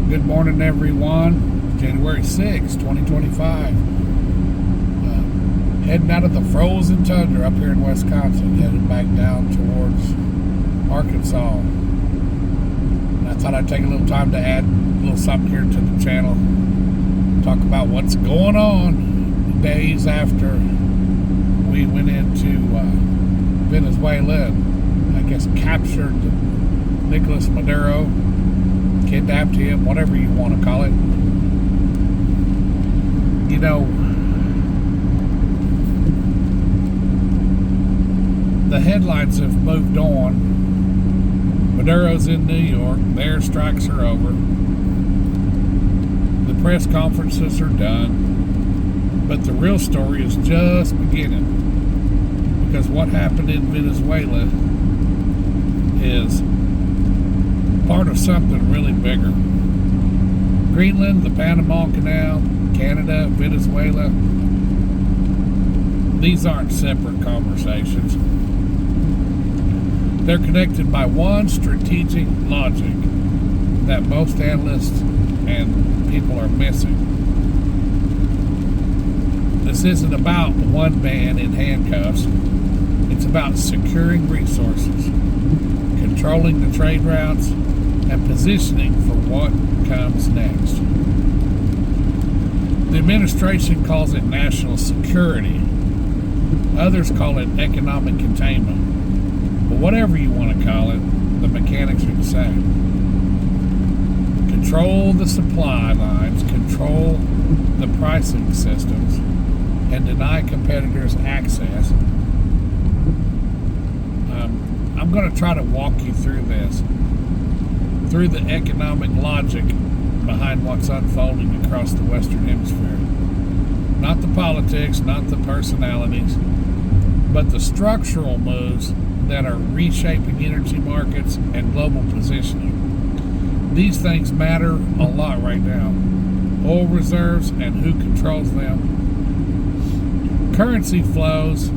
Good morning, everyone. January 6, 2025. Heading out of the frozen tundra up here in Wisconsin, headed back down towards Arkansas. And I thought I'd take a little time to add a little something here to the channel. Talk about what's going on days after we went into Venezuela and I guess captured Nicolas Maduro, kidnapped him, whatever you want to call it. You know, the headlines have moved on. Maduro's in New York. The airstrikes are over. The press conferences are done. But the real story is just beginning. Because what happened in Venezuela is part of something really bigger. Greenland, the Panama Canal, Canada, Venezuela, these aren't separate conversations. They're connected by one strategic logic that most analysts and people are missing. This isn't about one man in handcuffs. It's about securing resources, controlling the trade routes, and positioning for what comes next. The administration calls it national security. Others call it economic containment. But whatever you want to call it, the mechanics are the same. Control the supply lines, control the pricing systems, and deny competitors access. I'm going to try to walk you through this, through the economic logic behind what's unfolding across the Western Hemisphere. Not the politics, not the personalities, but the structural moves that are reshaping energy markets and global positioning. These things matter a lot right now. Oil reserves and who controls them, currency flows,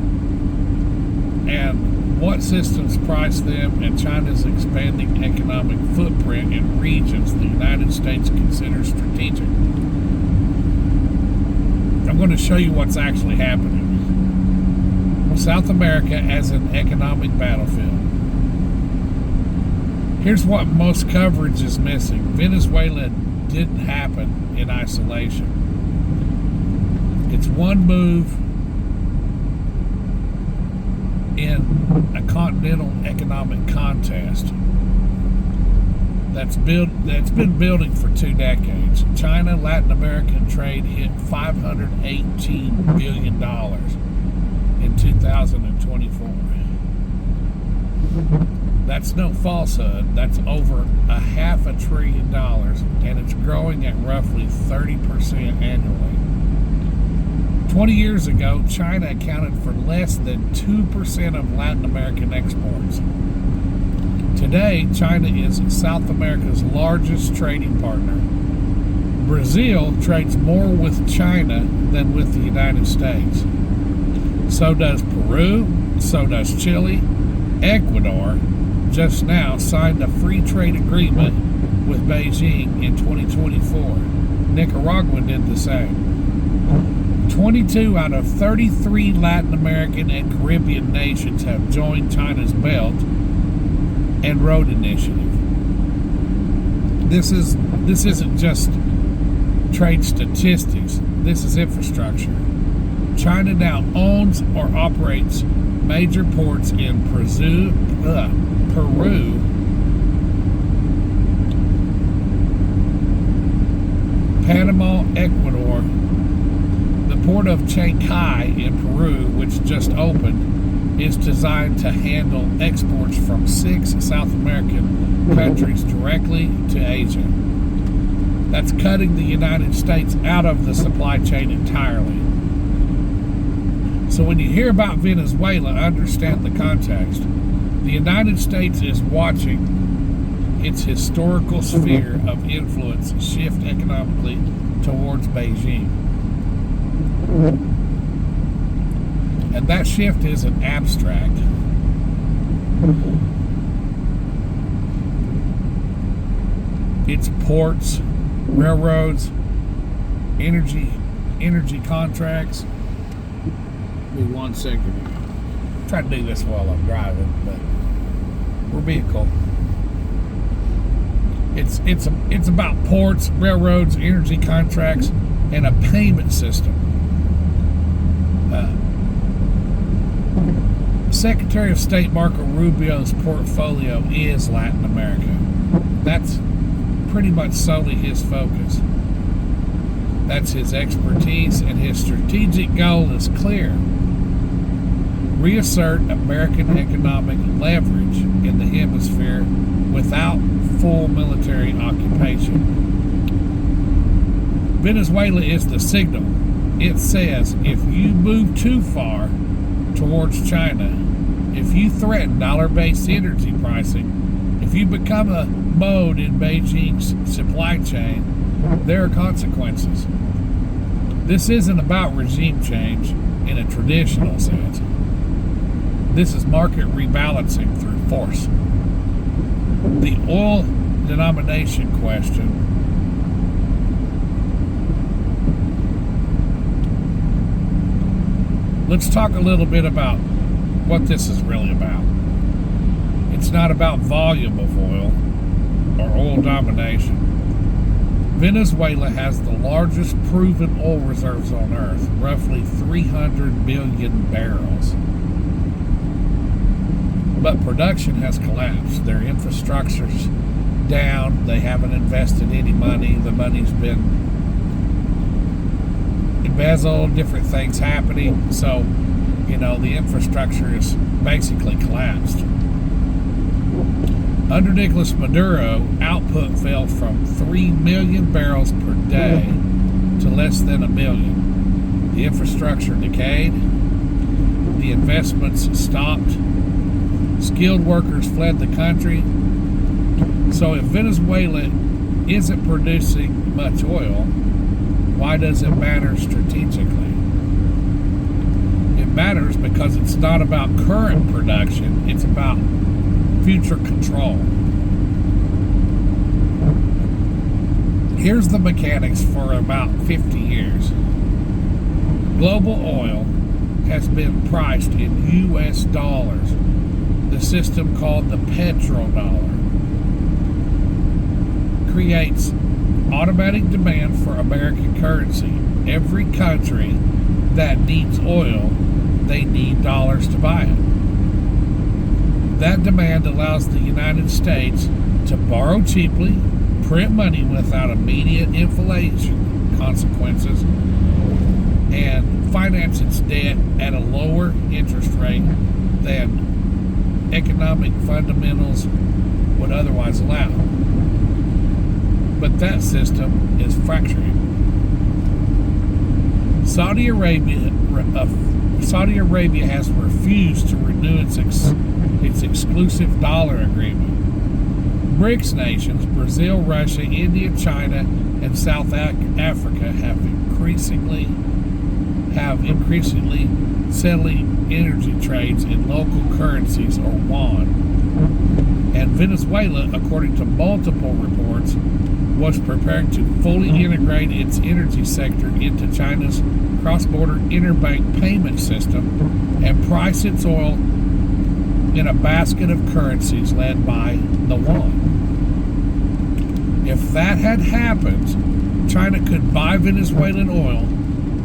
and what systems price them, and China's expanding economic footprint in regions the United States considers strategic. I'm going to show you what's actually happening. South America as an economic battlefield. Here's what most coverage is missing. Venezuela didn't happen in isolation. It's one move in a continental economic contest that's been building for 2 decades. China, Latin American trade hit $518 billion in 2024. That's no falsehood. That's over $500 billion, and it's growing at roughly 30% annually. 20 years ago, China accounted for less than 2% of Latin American exports. Today, China is South America's largest trading partner. Brazil trades more with China than with the United States. So does Peru, so does Chile. Ecuador just now signed a free trade agreement with Beijing in 2024. Nicaragua did the same. 22 out of 33 Latin American and Caribbean nations have joined China's Belt and Road Initiative. This isn't just trade statistics. This is infrastructure. China now owns or operates major ports in Peru, Panama, Ecuador. The port of Chancay in Peru, which just opened, is designed to handle exports from 6 South American countries directly to Asia. That's cutting the United States out of the supply chain entirely. So when you hear about Venezuela, understand the context. The United States is watching its historical sphere of influence shift economically towards Beijing. And that shift isn't abstract. It's ports, railroads, energy contracts. Give me 1 second. Try to do this while I'm driving, but we're vehicle. It's about ports, railroads, energy contracts, and a payment system. Secretary of State Marco Rubio's portfolio is Latin America. That's pretty much solely his focus. That's his expertise, and his strategic goal is clear. Reassert American economic leverage in the hemisphere without full military occupation. Venezuela is the signal. It says if you move too far towards China, if you threaten dollar-based energy pricing, if you become a mode in Beijing's supply chain, there are consequences. This isn't about regime change in a traditional sense. This is market rebalancing through force. The oil denomination question let's talk a little bit about what this is really about. It's not about volume of oil or oil domination. Venezuela has the largest proven oil reserves on earth, roughly 300 billion barrels. But production has collapsed. Their infrastructure's down. They haven't invested any money. The money's been embezzled, different things happening. So, the infrastructure is basically collapsed. Under Nicolas Maduro, output fell from 3 million barrels per day to less than 1 million. The infrastructure decayed. The investments stopped. Skilled workers fled the country. So if Venezuela isn't producing much oil, why does it matter strategically? It matters because it's not about current production, it's about future control. Here's the mechanics for about 50 years. Global oil has been priced in US dollars, the system called the petrodollar. Creates automatic demand for American currency. Every country that needs oil, they need dollars to buy it. That demand allows the United States to borrow cheaply, print money without immediate inflation consequences, and finance its debt at a lower interest rate than economic fundamentals would otherwise allow. But that system is fracturing. Saudi Arabia has refused to renew its exclusive dollar agreement. BRICS nations, Brazil, Russia, India, China, and South Africa have increasingly settling energy trades in local currencies or yuan. And Venezuela, according to multiple reports, was preparing to fully integrate its energy sector into China's cross-border interbank payment system and price its oil in a basket of currencies led by the yuan. If that had happened, China could buy Venezuelan oil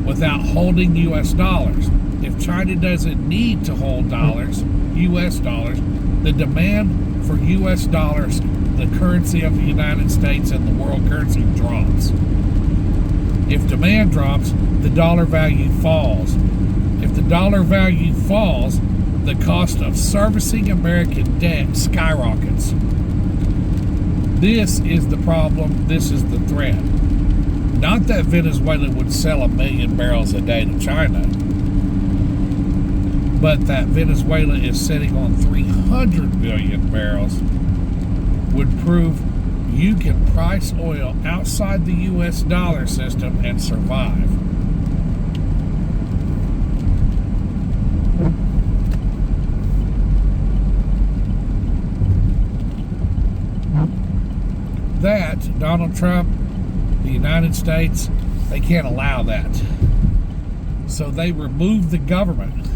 without holding US dollars. If China doesn't need to hold dollars, US dollars, the demand for US dollars, the currency of the United States and the world currency, drops. If demand drops, the dollar value falls. If the dollar value falls, the cost of servicing American debt skyrockets. This is the problem. This is the threat. Not that Venezuela would sell 1 million barrels a day to China, but that Venezuela is sitting on 300 billion barrels would prove you can price oil outside the US dollar system and survive. That Donald Trump The United States, they can't allow that. So they removed the government.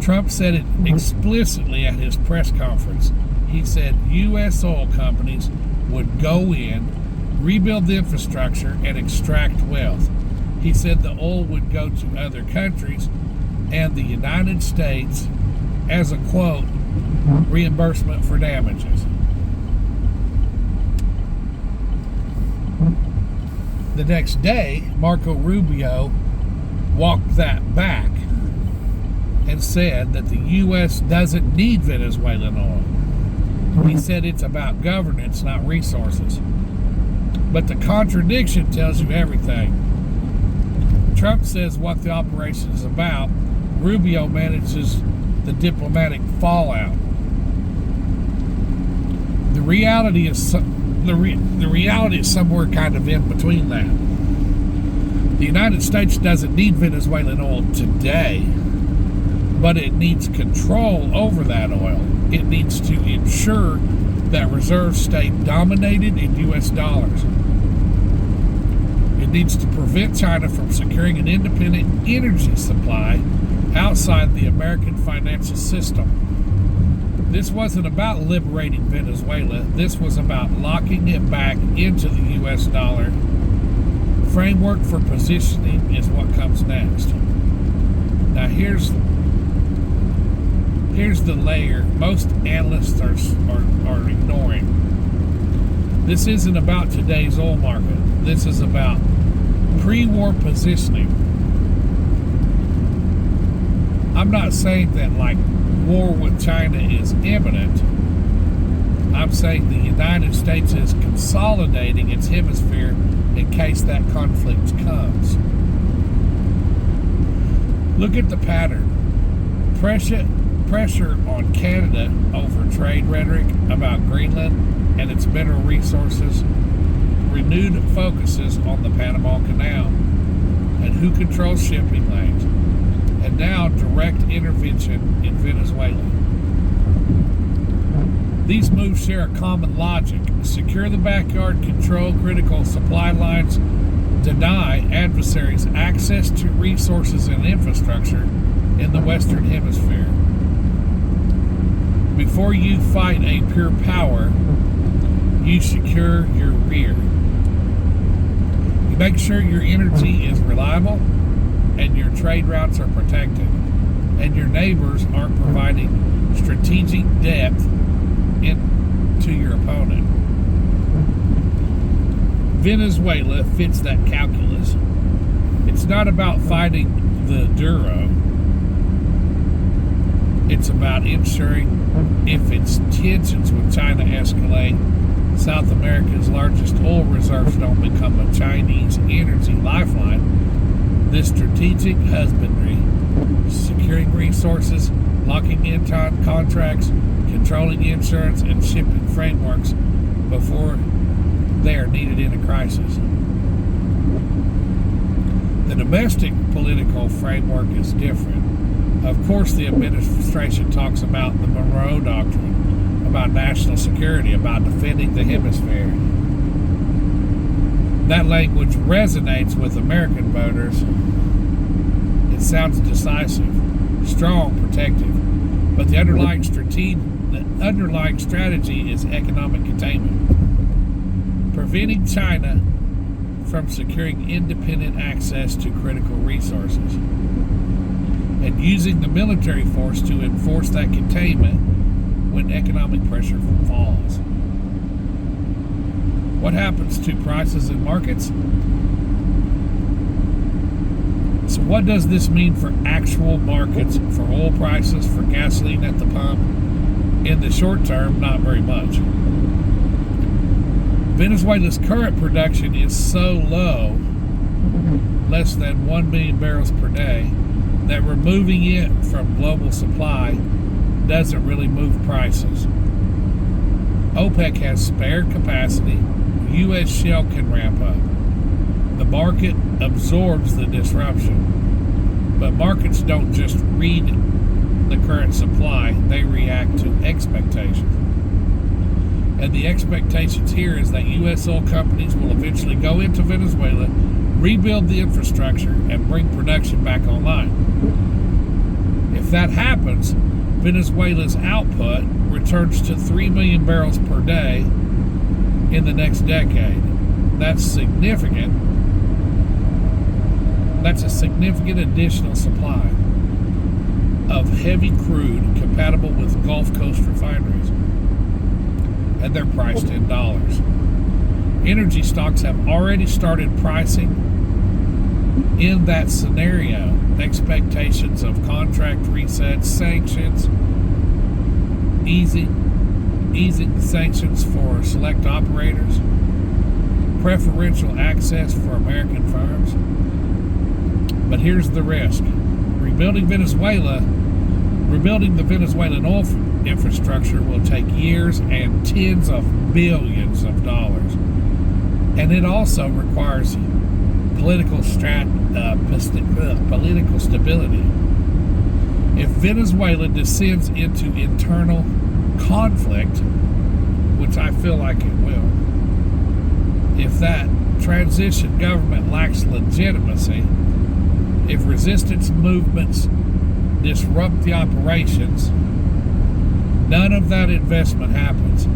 Trump said it explicitly at his press conference. He said U.S. oil companies would go in, rebuild the infrastructure, and extract wealth. He said the oil would go to other countries and the United States as a, quote, reimbursement for damages. The next day, Marco Rubio walked that back and said that the U.S. doesn't need Venezuelan oil. He said it's about governance, not resources. But the contradiction tells you everything. Trump says what the operation is about. Rubio manages the diplomatic fallout. The reality is somewhere kind of in between that. The United States doesn't need Venezuelan oil today, but it needs control over that oil. It needs to ensure that reserves stay dominated in U.S. dollars. It needs to prevent China from securing an independent energy supply outside the American financial system. This wasn't about liberating Venezuela. This was about locking it back into the U.S. dollar. Framework for positioning is what comes next. Now here's the layer most analysts are ignoring. This isn't about today's oil market. This is about pre-war positioning. I'm not saying that like war with China is imminent. I'm saying the United States is consolidating its hemisphere in case that conflict comes. Look at the pattern. Pressure on Canada over trade rhetoric about Greenland and its mineral resources, renewed focuses on the Panama Canal and who controls shipping lanes, and now direct intervention in Venezuela. These moves share a common logic. Secure the backyard, control critical supply lines, deny adversaries access to resources and infrastructure in the Western Hemisphere. Before you fight a pure power, you secure your rear. You make sure your energy is reliable and your trade routes are protected, and your neighbors aren't providing strategic depth into your opponent. Venezuela fits that calculus. It's not about fighting the Duro. It's about ensuring if its tensions with China escalate, South America's largest oil reserves don't become a Chinese energy lifeline. This strategic husbandry, securing resources, locking in contracts, controlling insurance, and shipping frameworks before they are needed in a crisis. The domestic political framework is different. Of course, the administration talks about the Monroe Doctrine, about national security, about defending the hemisphere. That language resonates with American voters. It sounds decisive, strong, protective, but the underlying strategy is economic containment, preventing China from securing independent access to critical resources, and using the military force to enforce that containment when economic pressure falls. What happens to prices and markets? So what does this mean for actual markets, for oil prices, for gasoline at the pump? In the short term, not very much. Venezuela's current production is so low, less than 1 million barrels per day, that removing it from global supply doesn't really move prices. OPEC has spare capacity. U.S. shale can ramp up. The market absorbs the disruption. But markets don't just read the current supply, they react to expectations. And the expectations here is that U.S. oil companies will eventually go into Venezuela, rebuild the infrastructure, and bring production back online. If that happens, Venezuela's output returns to 3 million barrels per day in the next decade. That's significant. That's a significant additional supply of heavy crude compatible with Gulf Coast refineries. And they're priced in dollars. Energy stocks have already started pricing in that scenario. Expectations of contract resets, sanctions, easy sanctions for select operators, preferential access for American firms. But here's the risk. Rebuilding the Venezuelan oil infrastructure will take years and tens of billions of dollars. And it also requires political stability. If Venezuela descends into internal conflict, which I feel like it will, if that transition government lacks legitimacy, if resistance movements disrupt the operations, none of that investment happens.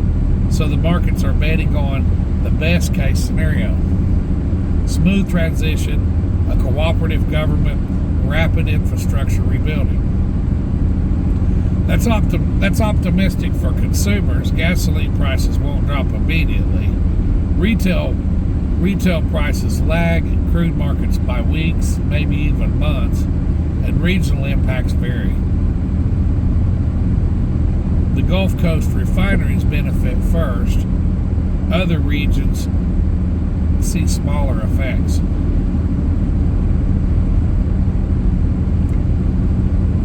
So the markets are betting on the best case scenario. Smooth transition, a cooperative government, rapid infrastructure rebuilding. That's optimistic for consumers. Gasoline prices won't drop immediately. Retail prices lag crude markets by weeks, maybe even months, and regional impacts vary. The Gulf Coast refineries benefit first. Other regions see smaller effects.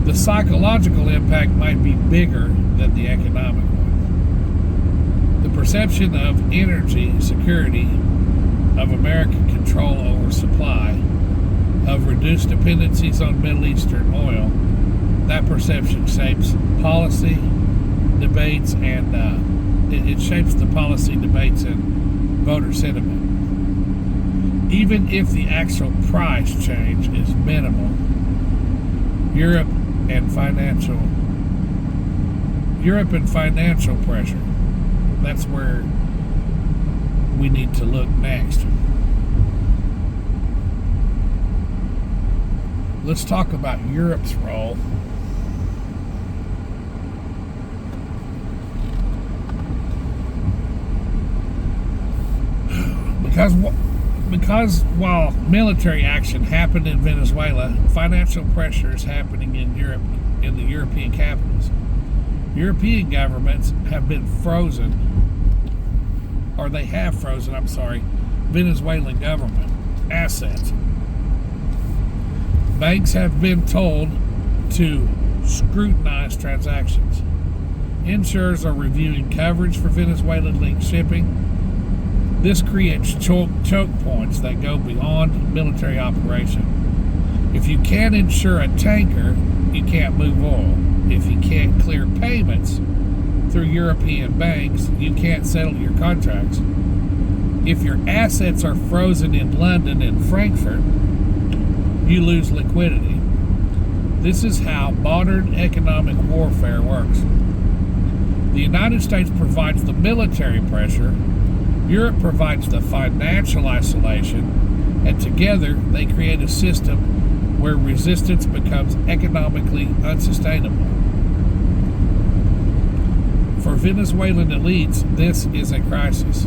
The psychological impact might be bigger than the economic one. The perception of energy security, of American control over supply, of reduced dependencies on Middle Eastern oil, that perception shapes policy debates and it shapes the policy debates and voter sentiment. Even if the actual price change is minimal, Europe and financial pressure, that's where we need to look next. Let's talk about Europe's role. Because while military action happened in Venezuela, financial pressure is happening in Europe, in the European capitals. European governments have been frozen, or they have frozen, Venezuelan government assets. Banks have been told to scrutinize transactions. Insurers are reviewing coverage for Venezuelan-linked shipping. This creates choke points that go beyond military operation. If you can't insure a tanker, you can't move oil. If you can't clear payments through European banks, you can't settle your contracts. If your assets are frozen in London and Frankfurt, you lose liquidity. This is how modern economic warfare works. The United States provides the military pressure, Europe provides the financial isolation, and together they create a system where resistance becomes economically unsustainable. For Venezuelan elites, this is a crisis.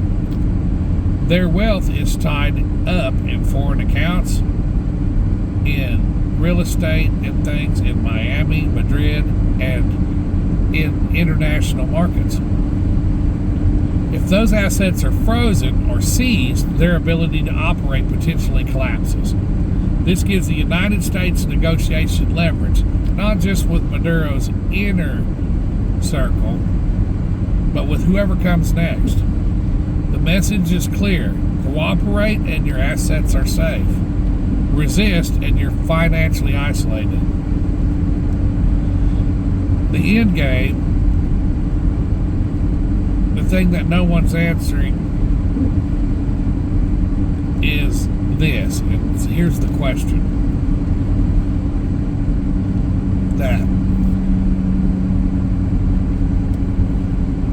Their wealth is tied up in foreign accounts, in real estate and things in Miami, Madrid, and in international markets. If those assets are frozen or seized, their ability to operate potentially collapses. This gives the United States negotiation leverage, not just with Maduro's inner circle, but with whoever comes next. The message is clear. Cooperate and your assets are safe. Resist and you're financially isolated. The end game, the thing that no one's answering is this. Here's the question. That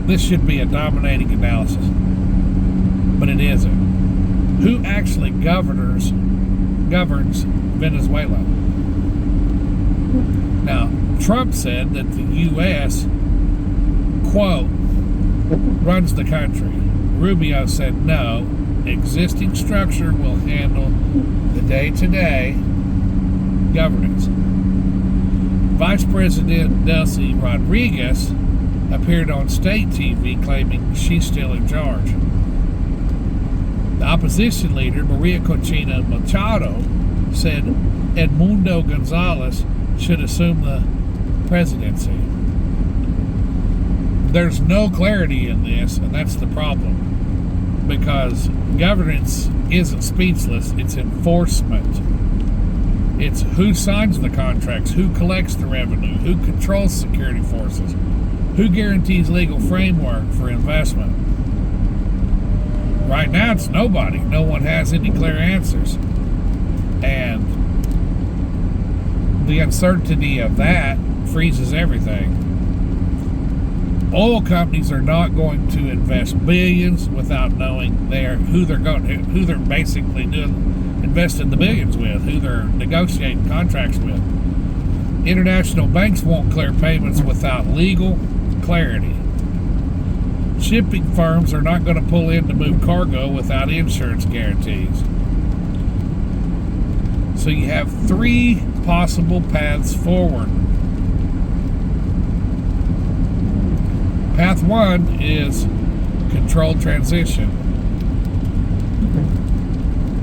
this should be a dominating analysis, but it isn't. Who actually governs Venezuela? Now, Trump said that the U.S., quote, runs the country. Rubio said no, existing structure will handle the day-to-day governance. Vice President Delcy Rodriguez appeared on state TV claiming she's still in charge. The opposition leader, Maria Corina Machado, said Edmundo Gonzalez should assume the presidency. There's no clarity in this, and that's the problem. Because governance isn't speechless, it's enforcement. It's who signs the contracts, who collects the revenue, who controls security forces, who guarantees legal framework for investment. Right now, it's nobody. No one has any clear answers. And the uncertainty of that freezes everything. Oil companies are not going to invest billions without knowing who they're basically investing the billions with, who they're negotiating contracts with. International banks won't clear payments without legal clarity. Shipping firms are not going to pull in to move cargo without insurance guarantees. So you have three possible paths forward. Path one is controlled transition.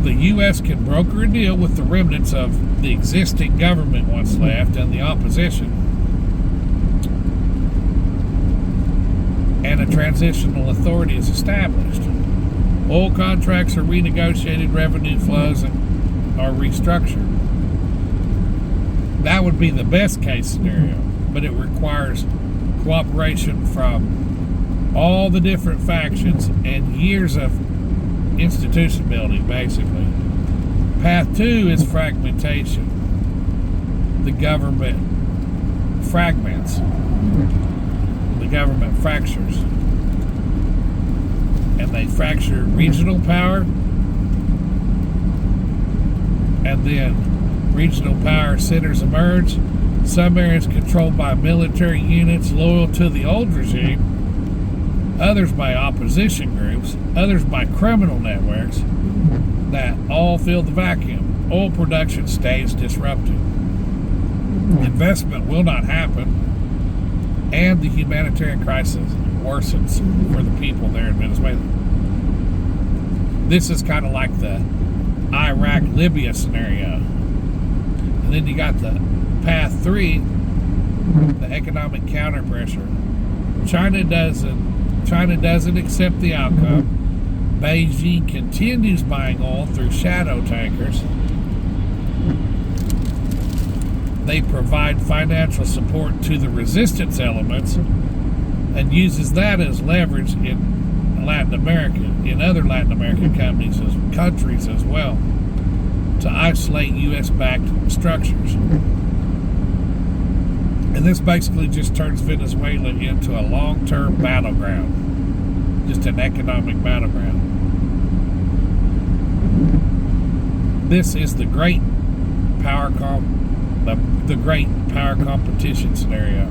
The U.S. can broker a deal with the remnants of the existing government once left and the opposition, and a transitional authority is established. Oil contracts are renegotiated, revenue flows are restructured. That would be the best case scenario, but it requires cooperation from all the different factions and years of institution building, basically. Path two is fragmentation. The government fragments. The government fractures. And they fracture regional power, and then regional power centers emerge. Some areas controlled by military units loyal to the old regime, others by opposition groups, others by criminal networks that all fill the vacuum. Oil production stays disrupted. Investment will not happen, and the humanitarian crisis worsens for the people there in Venezuela. This is kind of like the Iraq-Libya scenario. And then you got the path three, the economic counter pressure. China doesn't accept the outcome. Beijing continues buying oil through shadow tankers. They provide financial support to the resistance elements and uses that as leverage in Latin America, in other Latin American countries as well, to isolate U.S.-backed structures. And this basically just turns Venezuela into a long-term battleground, just an economic battleground. This is the great power competition scenario.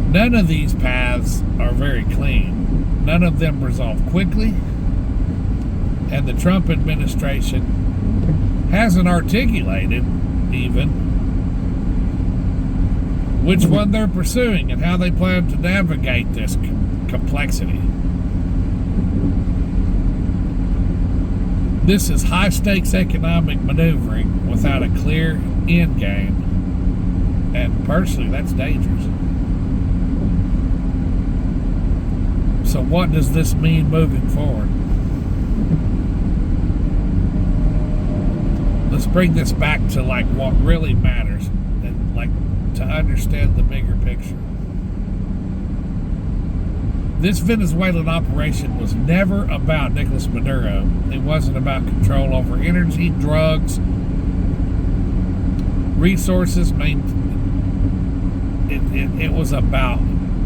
None of these paths are very clean. None of them resolve quickly, and the Trump administration hasn't articulated even which one they're pursuing and how they plan to navigate this complexity. This is high-stakes economic maneuvering without a clear end game, and personally, that's dangerous. So what does this mean moving forward? Let's bring this back to what really matters, and to understand the bigger picture. This Venezuelan operation was never about Nicolas Maduro. It wasn't about control over energy, drugs, resources. It was about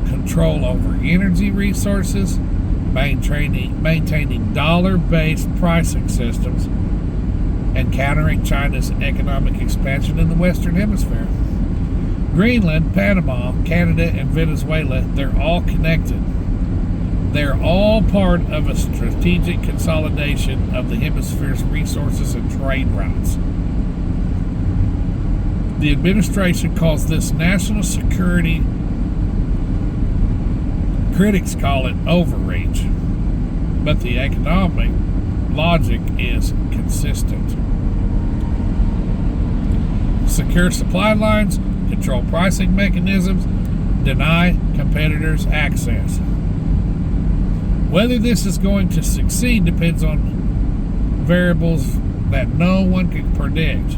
control over energy resources, maintaining dollar-based pricing systems, and countering China's economic expansion in the Western Hemisphere. Greenland, Panama, Canada, and Venezuela, they're all connected. They're all part of a strategic consolidation of the hemisphere's resources and trade routes. The administration calls this national security. Critics call it overreach, but the economic logic is consistent. Secure supply lines, control pricing mechanisms, deny competitors access. Whether this is going to succeed depends on variables that no one can predict.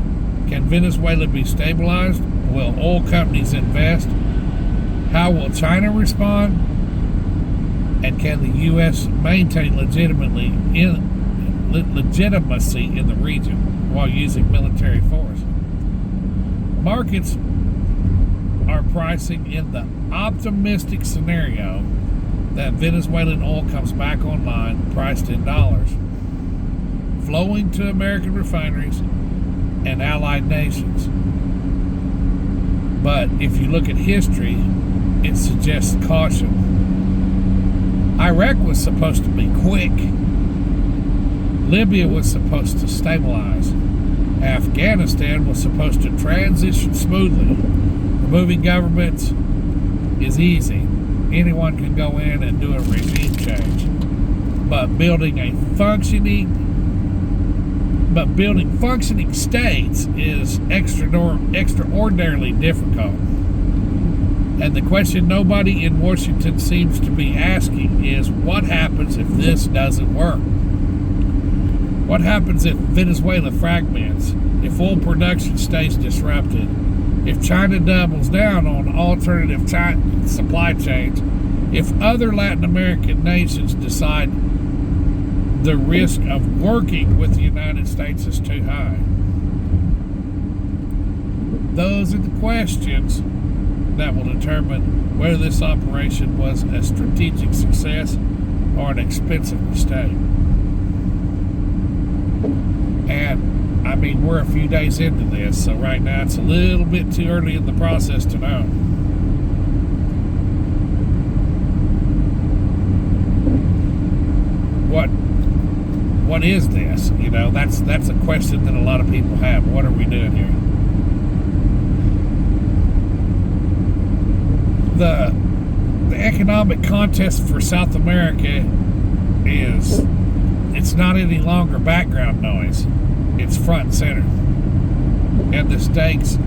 Can Venezuela be stabilized? Will oil companies invest? How will China respond? And can the U.S. maintain legitimacy in the region while using military force? Markets are pricing in the optimistic scenario that Venezuelan oil comes back online, priced in dollars, flowing to American refineries and allied nations. But if you look at history, it suggests caution. Iraq was supposed to be quick. Libya was supposed to stabilize. Afghanistan was supposed to transition smoothly. Removing governments is easy. Anyone can go in and do a regime change. But building functioning states is extraordinarily difficult. And the question nobody in Washington seems to be asking is, what happens if this doesn't work? What happens if Venezuela fragments? If oil production stays disrupted? If China doubles down on alternative supply chains? If other Latin American nations decide the risk of working with the United States is too high? Those are the questions that will determine whether this operation was a strategic success or an expensive mistake. And I mean, we're a few days into this, so right now it's a little bit too early in the process to know. What is this? You know, that's a question that a lot of people have. What are we doing here? The economic contest for South America it's not any longer background noise. It's front and center. And the stakes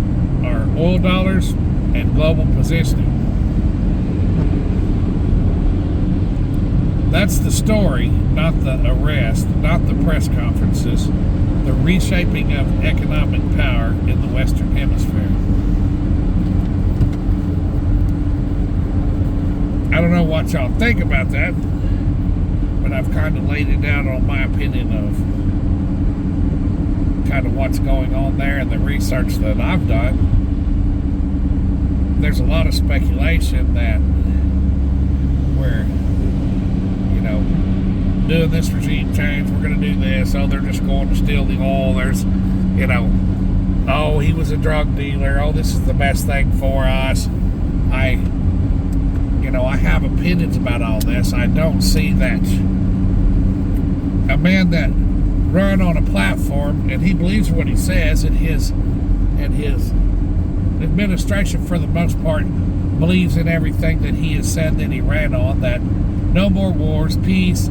are oil dollars and global positioning. That's the story, not the arrest, not the press conferences, the reshaping of economic power in the Western Hemisphere. I don't know what y'all think about that, but I've kind of laid it out on my opinion of kind of what's going on there and the research that I've done. There's a lot of speculation that we're, doing this regime change, we're going to do this, oh, they're just going to steal the oil, there's, oh, he was a drug dealer, oh, this is the best thing for us. I have opinions about all this. I don't see that a man that run on a platform and he believes what he says, and his administration for the most part believes in everything that he has said that he ran on, that no more wars, peace,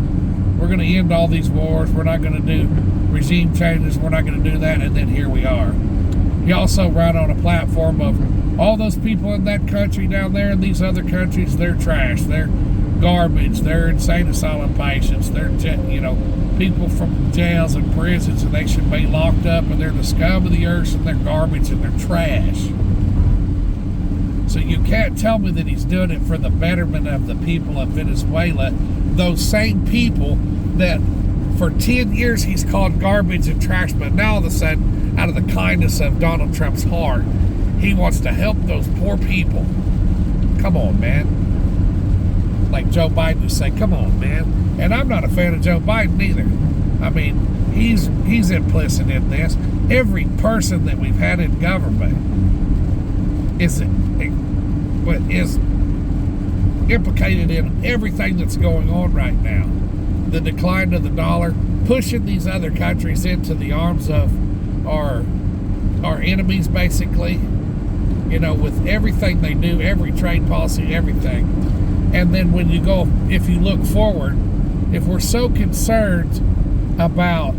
we're going to end all these wars, we're not going to do regime changes, we're not going to do that, and then here we are. He also ran on a platform of all those people in that country down there in these other countries, they're trash, they're garbage, they're insane asylum patients, they're people from jails and prisons, and they should be locked up, and they're the scum of the earth, and they're garbage, and they're trash. So you can't tell me that he's doing it for the betterment of the people of Venezuela. Those same people that for 10 years he's called garbage and trash, but now all of a sudden, out of the kindness of Donald Trump's heart, he wants to help those poor people. Come on, man. Like Joe Biden would say, come on, man. And I'm not a fan of Joe Biden either. I mean, he's implicit in this. Every person that we've had in government is implicated in everything that's going on right now. The decline of the dollar, pushing these other countries into the arms of our enemies, basically, with everything they do, every trade policy, everything. And then if you look forward, if we're so concerned about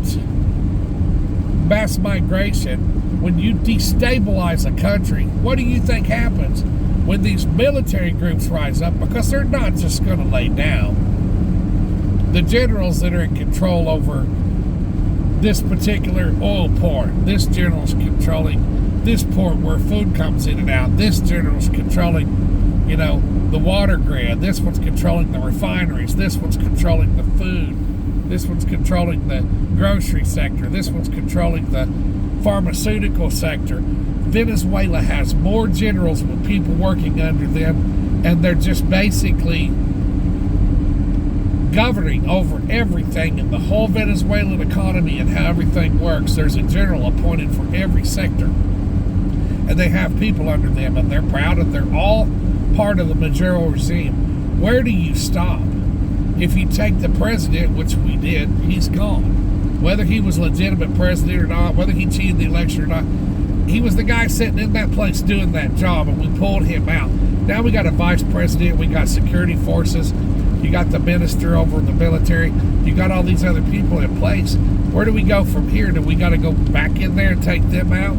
mass migration, when you destabilize a country, what do you think happens when these military groups rise up? Because they're not just going to lay down. The generals that are in control over this particular oil port, this general's controlling this port where food comes in and out, this general's controlling, the water grid, this one's controlling the refineries, this one's controlling the food, this one's controlling the grocery sector, this one's controlling the pharmaceutical sector. Venezuela has more generals with people working under them, and they're just basically governing over everything in the whole Venezuelan economy and how everything works. There's a general appointed for every sector, and they have people under them, and they're proud, and they're all part of the Maduro regime. Where do you stop? If you take the president, which we did, he's gone. Whether he was a legitimate president or not, whether he cheated the election or not, he was the guy sitting in that place doing that job, and we pulled him out. Now we got a vice president, we got security forces, you got the minister over the military, you got all these other people in place. Where do we go from here? Do we got to go back in there and take them out?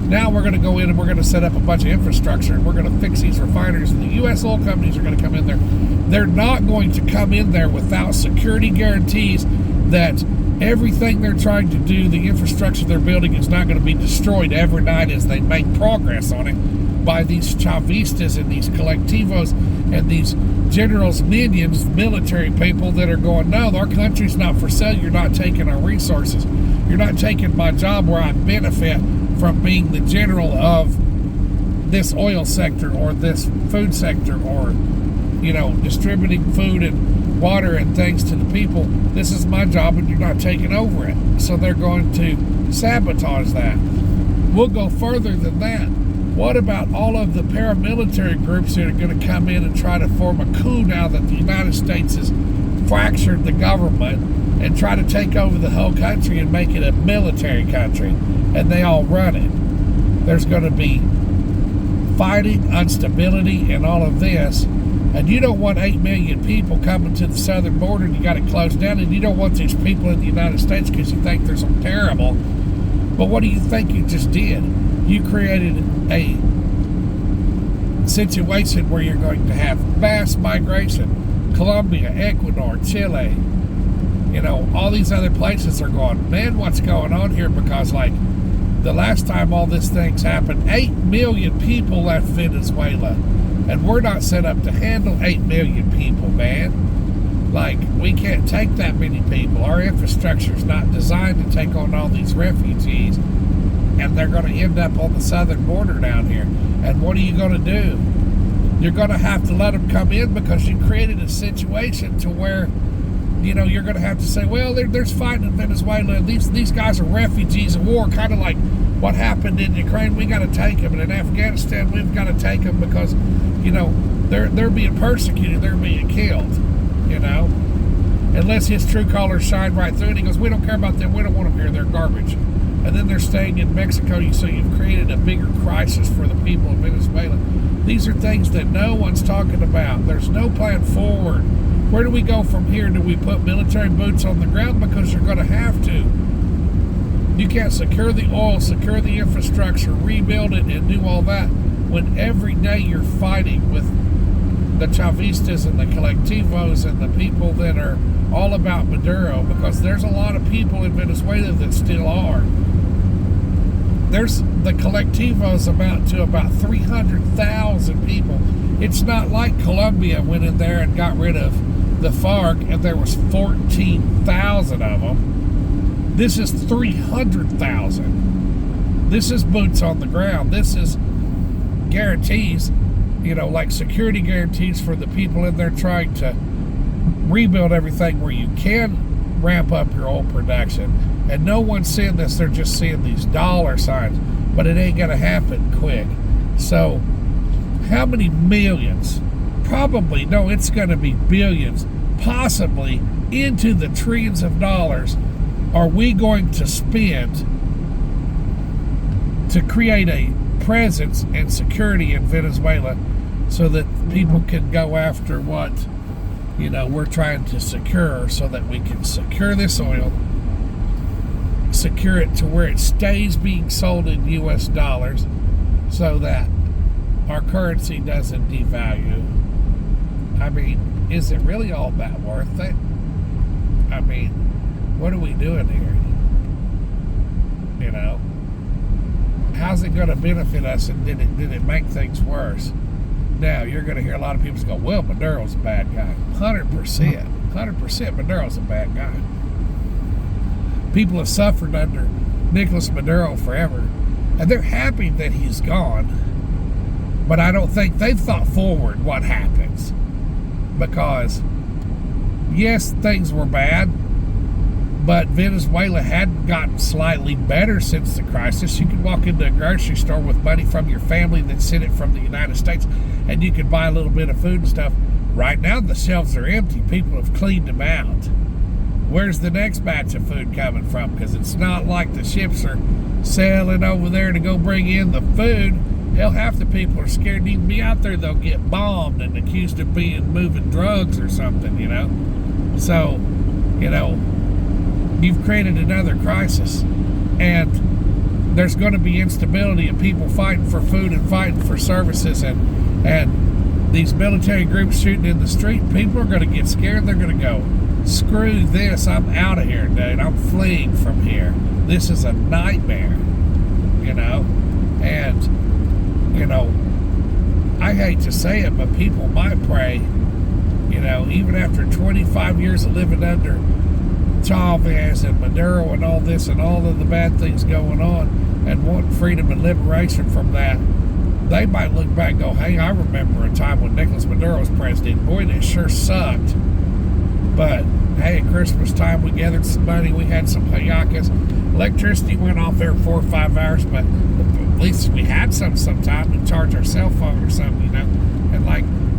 Now we're going to go in and we're going to set up a bunch of infrastructure, and we're going to fix these refineries, and the U.S. oil companies are going to come in there. They're not going to come in there without security guarantees that everything they're trying to do, the infrastructure they're building, is not going to be destroyed every night as they make progress on it by these Chavistas and these collectivos and these generals, minions, military people that are going, no, our country's not for sale. You're not taking our resources. You're not taking my job where I benefit from being the general of this oil sector or this food sector, or distributing food and water and things to the people. This is my job, and you're not taking over it. So they're going to sabotage that. We'll go further than that. What about all of the paramilitary groups that are going to come in and try to form a coup now that the United States has fractured the government and try to take over the whole country and make it a military country, and they all run it? There's going to be fighting, instability, and all of this. And you don't want 8 million people coming to the southern border, and you got it closed down, and you don't want these people in the United States because you think they're so terrible. But what do you think you just did? You created a situation where you're going to have mass migration. Colombia, Ecuador, Chile, all these other places are going, man, what's going on here? Because, the last time all these things happened, 8 million people left Venezuela. And we're not set up to handle 8 million people, man. We can't take that many people. Our infrastructure's not designed to take on all these refugees. And they're going to end up on the southern border down here. And what are you going to do? You're going to have to let them come in because you created a situation to where, you're going to have to say, well, there's fighting in Venezuela. These guys are refugees of war, kind of like what happened in Ukraine. We got to take them. And in Afghanistan, we've got to take them because, they're being persecuted. They're being killed, Unless his true colors shine right through it. He goes, we don't care about them. We don't want them here. They're garbage. And then they're staying in Mexico, so you've created a bigger crisis for the people of Venezuela. These are things that no one's talking about. There's no plan forward. Where do we go from here? Do we put military boots on the ground? Because you're going to have to. You can't secure the oil, secure the infrastructure, rebuild it, and do all that when every day you're fighting with the Chavistas and the collectivos and the people that are all about Maduro, because there's a lot of people in Venezuela that still are. the collectivos amount to about 300,000 people. It's not like Colombia went in there and got rid of the FARC and there was 14,000 of them. This is 300,000. This is boots on the ground. This is guarantees, like security guarantees for the people in there trying to rebuild everything where you can ramp up your oil production. And no one's seeing this, they're just seeing these dollar signs. But it ain't gonna happen quick. So how many millions? Probably, no, it's gonna be billions, possibly into the trillions of dollars are we going to spend to create a presence and security in Venezuela so that people can go after what we're trying to secure, so that we can secure this oil, secure it to where it stays being sold in US dollars so that our currency doesn't devalue. I mean, is it really all that worth it? I mean, what are we doing here? How's it going to benefit us, and did it make things worse? Now, you're going to hear a lot of people go, well, Maduro's a bad guy. 100% Maduro's a bad guy. People have suffered under Nicolas Maduro forever, and they're happy that he's gone. But I don't think they've thought forward what happens. Because, yes, things were bad, but Venezuela hadn't gotten slightly better since the crisis. You could walk into a grocery store with money from your family that sent it from the United States, and you could buy a little bit of food and stuff. Right now, the shelves are empty. People have cleaned them out. Where's the next batch of food coming from? Because it's not like the ships are sailing over there to go bring in the food. Hell, half the people are scared to even be out there. They'll get bombed and accused of moving drugs or something, So, you've created another crisis, and there's going to be instability and people fighting for food and fighting for services, and these military groups shooting in the street. People are going to get scared. They're going to go, screw this, I'm out of here, dude. I'm fleeing from here. This is a nightmare, and I hate to say it, but people might pray, even after 25 years of living under Chavez and Maduro and all this and all of the bad things going on and wanting freedom and liberation from that, they might look back and go, hey, I remember a time when Nicolas Maduro was president. Boy, that sure sucked. But, hey, at Christmas time, we gathered some money. We had some hallacas. Electricity went off every 4 or 5 hours, but at least we had some time to charge our cell phone or something, And,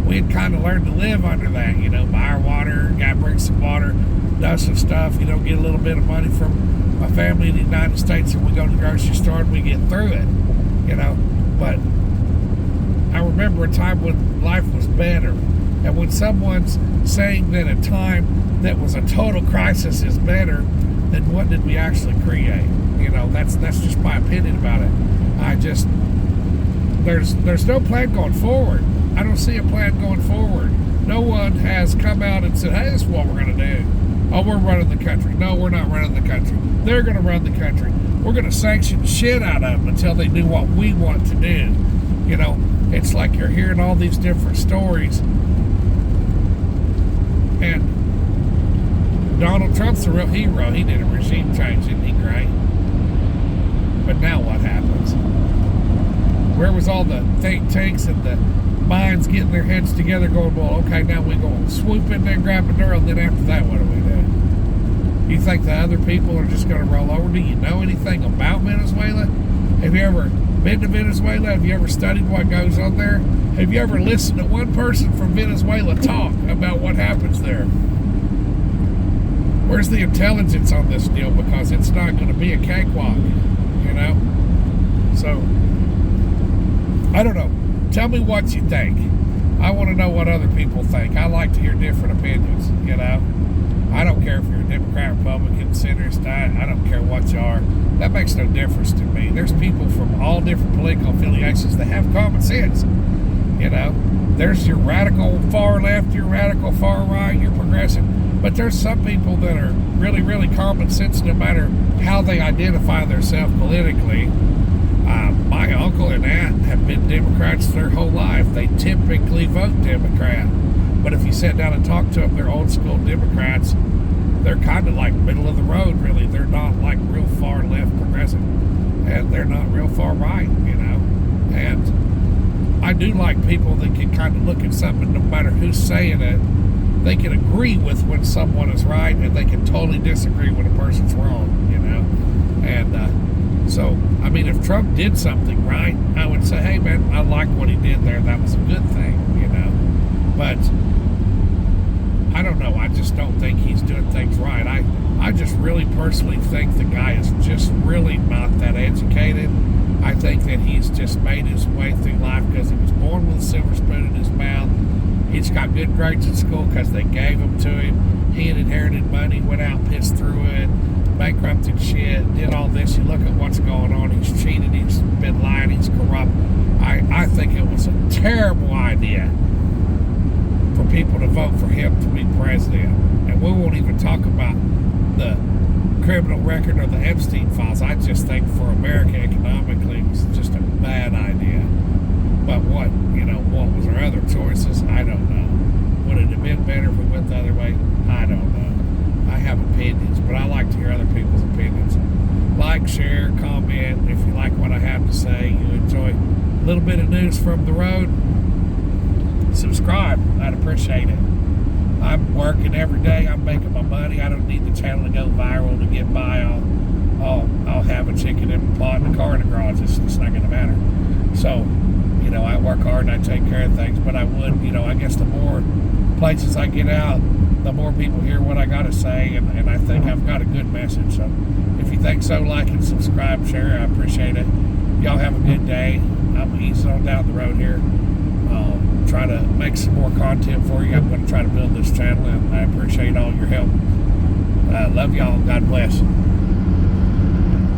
we had kind of learned to live under that, buy our water, got to bring some water, does some stuff, get a little bit of money from my family in the United States, and we go to the grocery store and we get through it, But I remember a time when life was better, and when someone's saying that a time that was a total crisis is better, then what did we actually create? That's just my opinion about it. There's no plan going forward. I don't see a plan going forward. No one has come out and said, hey, this is what we're going to do. Oh, we're running the country. No, we're not running the country. They're going to run the country. We're going to sanction the shit out of them until they do what we want to do. It's like you're hearing all these different stories. And Donald Trump's a real hero. He did a regime change, isn't he great? But now what happens? Where was all the think tanks and the minds getting their heads together going, well, okay, now we're going to swoop in there and grab Maduro, and then after that, what do we do? You think the other people are just going to roll over? Do you know anything about Venezuela? Have you ever been to Venezuela? Have you ever studied what goes on there? Have you ever listened to one person from Venezuela talk about what happens there? Where's the intelligence on this deal? Because it's not going to be a cakewalk, So, I don't know. Tell me what you think. I want to know what other people think. I like to hear different opinions, I don't care if you're a Democrat, Republican, centrist. I don't care what you are. That makes no difference to me. There's people from all different political affiliations that have common sense. There's your radical far left, your radical far right, your progressive. But there's some people that are really, really common sense no matter how they identify themselves politically. My uncle and aunt have been Democrats their whole life. They typically vote Democrat. But if you sit down and talk to them, they're old school Democrats. They're kind of like middle of the road, really. They're not like real far left progressive. And they're not real far right, you know. And I do like people that can kind of look at something, no matter who's saying it, they can agree with when someone is right, and they can totally disagree when a person's wrong, you know. And so, I mean, if Trump did something right, I would say, hey, man, I like what he did there. That was a good thing, you know. But I don't know. I just don't think he's doing things right. I just really personally think the guy is just really not that educated. I think that he's just made his way through life because he was born with a silver spoon in his mouth. He's got good grades in school because they gave them to him. He had inherited money, went out, pissed through it, bankrupted shit, did all this. You look at what's going on. He's cheated. He's been lying. He's corrupt. I think it was a terrible idea for people to vote for him to be president. And we won't even talk about the criminal record or the Epstein files. I just think for America economically, it was just a bad idea. But what was our other choices? I don't know. Would it have been better if we went the other way? I don't know. I have opinions, but I like to hear other people's opinions. Like, share, comment. If you like what I have to say, you enjoy a little bit of news from the road, subscribe. I'd appreciate it. I'm working every day. I'm making my money. I don't need the channel to go viral to get by. I'll have a chicken in a pot and a car in the garage. It's not going to matter. So, I work hard and I take care of things. But I would, I guess the more places I get out, the more people hear what I got to say. And I think I've got a good message. So if you think so, like and subscribe, share. I appreciate it. Y'all have a good day. I'm easing on down the road here. Try to make some more content for you. I'm going to try to build this channel, and I appreciate all your help. Love y'all. God bless.